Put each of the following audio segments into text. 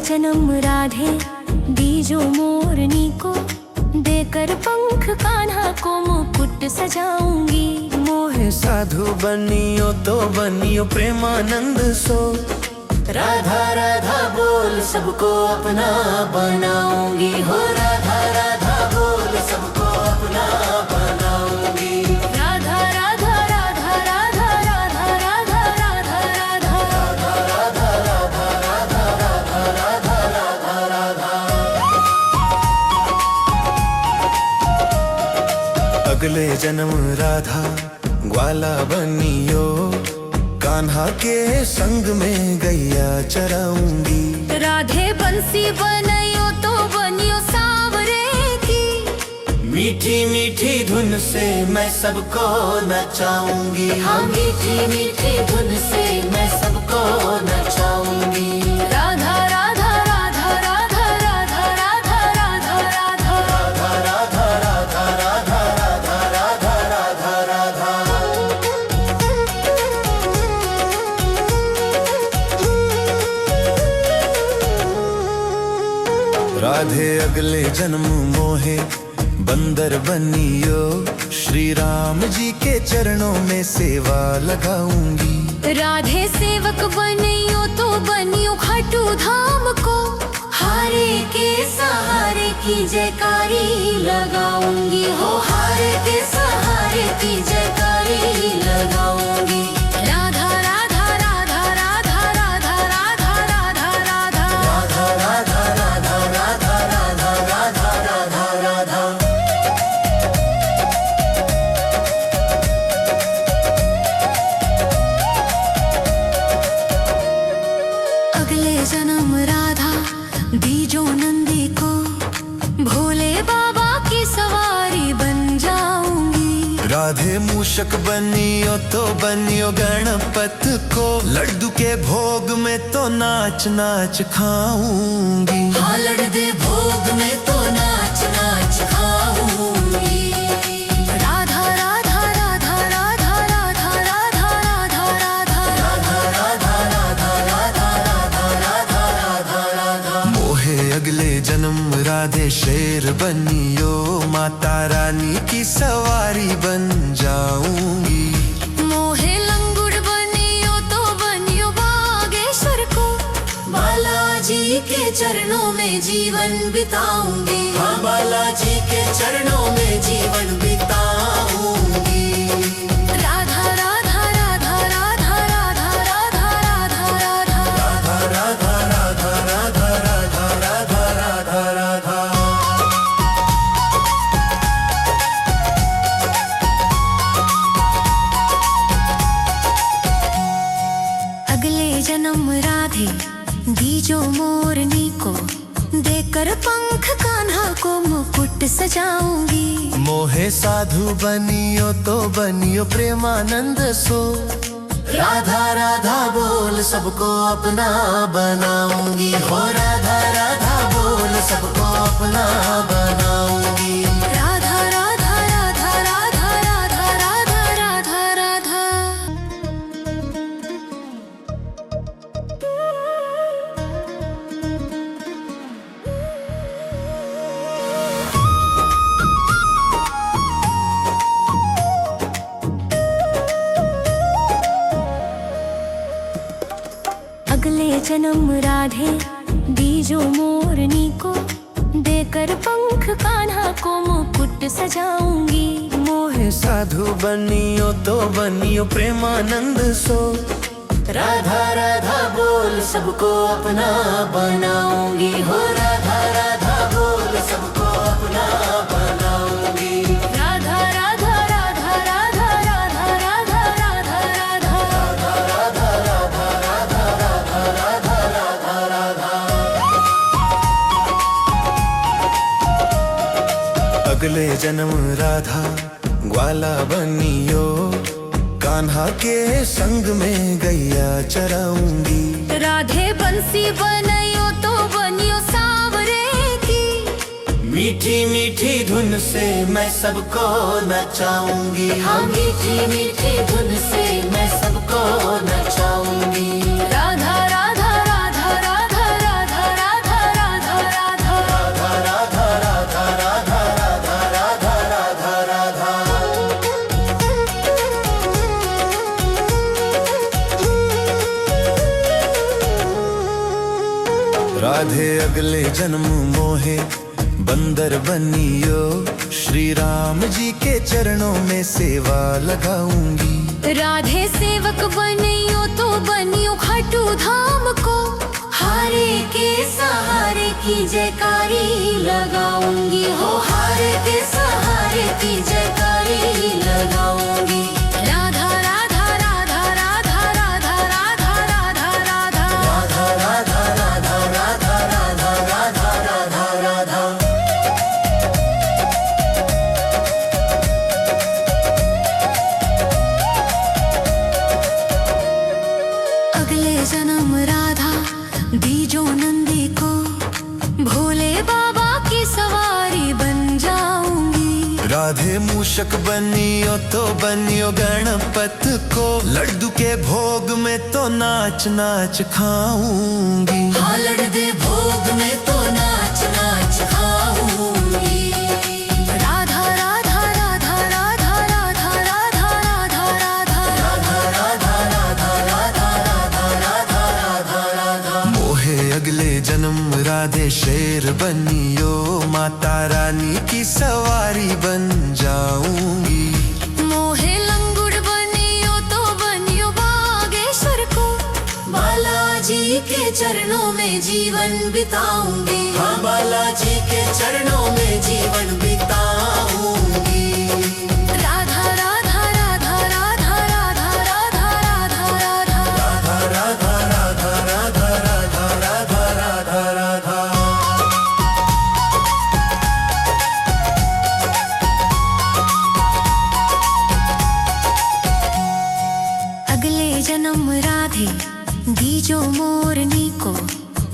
जन्म राधे दीजो मोरनी को, देकर पंख कान्हा को मुकुट सजाऊंगी। मोहे साधु बनियो तो बनियो प्रेमानंद सो, राधा राधा बोल सबको अपना बनाऊंगी। हो राधा राधा बोल सबको अपना बनाऊंगी। राधा राधा राधा राधा राधा राधा राधा राधा राधा राधा राधा राधा राधा राधा। अगले जन्म राधा ग्वाला बनियो, कान्हा के संग में गैया चराऊंगी। राधे बंसी बनियो तो बनियो सांवरे की, मीठी मीठी धुन से मैं सबको नचाऊंगी। हाँ मीठी मीठी धुन से मैं सबको नचाऊंगी। राधा राधा राधा राधा राधा राधा राधा राधा राधा राधा राधा राधा राधा राधा राधा। राधे अगले जन्म मोहे बंदर बनियो, श्री राम जी के चरणों में सेवा लगाऊंगी। राधे सेवक बनियो तो बनियो खाटू धाम को, हारे के सहारे की जयकारी लगाऊंगी। हो हारे के सहारे की जयकारी लगाऊंगी। राधा राधा राधा राधा राधा राधा राधा राधा राधा राधा राधा राधा राधा राधा राधा। अगले जन्म राधा दीजो नंदी को, भोले बाबा की सवारी बन जाऊंगी। राधे मूषक बनियो तो बनियो गणपत को, लड्डू के भोग में तो नाच नाच खाऊंगी। हाँ लड्डू भोग में तो नाच नाच खाऊंगी। राधा राधा राधा राधा राधा राधा राधा राधा राधा राधा राधा राधा राधा राधा राधा। मोहे अगले जन्म राधे शेर बनियो, माता रानी की सवारी बन जाऊंगी। मोहे लंगुड़ बनियो तो बनियो बागेश्वर को, बालाजी के चरणों में जीवन बिताऊंगी। हाँ बालाजी के चरणों में जीवन बिताऊंगी। राधा राधा राधा राधा राधा राधा राधा राधा राधा राधा राधा राधा राधा राधा राधा। अगले जन्म राधे दीजो मोरनी को, देकर पंख कान्हा को मुकुट सजाऊंगी। मोहे साधु बनियो तो बनियो प्रेमानंद सो, राधा राधा बोल सबको अपना बनाऊंगी। हो राधा राधा बोल सबको अपना बनाऊंगी। राधा राधा राधा राधा राधा राधा राधा राधा। अगले जन्म राधे दीजो मोरनी को, देकर पंख कान्हा को मुकुट सजाऊंगी। मोहे साधु बनियो तो बनियो प्रेमानंद सो, राधा राधा बोल सबको अपना बनाऊंगी। हो राधा राधा बोल सबको अपना बनाऊंगी। राधा राधा राधा राधा राधा राधा राधा राधा राधा राधा राधा राधा राधा राधा। अगले जन्म राधा ग्वाला बनियो, कान्हा के संग में गैया चराऊंगी। राधे बंसी बनियो तो बनियो सांवरे की, मीठी मीठी धुन से मैं सबको नचाऊंगी। हाँ मीठी मीठी धुन से मैं सबको नचाऊंगी। राधा राधा राधा राधा राधा राधा राधे अगले जन्म मोहे बंदर बनियो, श्री राम जी के चरणों में सेवा लगाऊंगी। राधे सेवक बनियो तो बनियो खाटू धाम को, हारे के सहारे की जयकारी लगाऊंगी हो, हारे के सहारे की जयकारी लगाऊंगी। राधा राधा राधा राधा राधा राधा राधा राधा राधा राधा राधा राधा राधा राधा राधा राधा। अगले जन्म राधा दीजो नंदी को, भोले बाबा की सवारी बन जाऊंगी। राधे मूषक बनियो तो बनियो गणपत को, लड्डू के भोग में तो नाच नाच खाऊंगी। हाँ लड्डू भोग में तो नाच नाच खाऊंगी। राधा राधा राधा राधा राधा राधा राधा राधा राधा राधा राधा राधा राधा राधा राधा। मोहे अगले जन्म राधे शेर बनियो, माता रानी की सवारी बन जाऊंगी। मोहे लंगुड़ बनियो तो बनियो बागेश्वर को, बालाजी के चरणों में जीवन बिताऊंगी। हाँ बालाजी के चरणों में जीवन बिताऊंगी। राधा राधा राधा राधा राधा राधा राधा राधा राधा राधा राधा राधा राधा राधा राधा राधा। अगले जन्म राधे दीजो मोरनी को,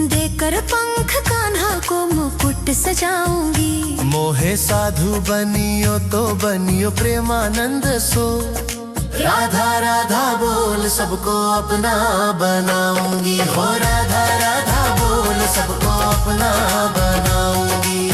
देकर पंख कान्हा को मुकुट सजाऊंगी। मोहे साधु बनियो तो बनियो प्रेमानंद सो, राधा राधा बोल सबको अपना बनाऊंगी हो, राधा राधा बोल सबको अपना बनाऊंगी।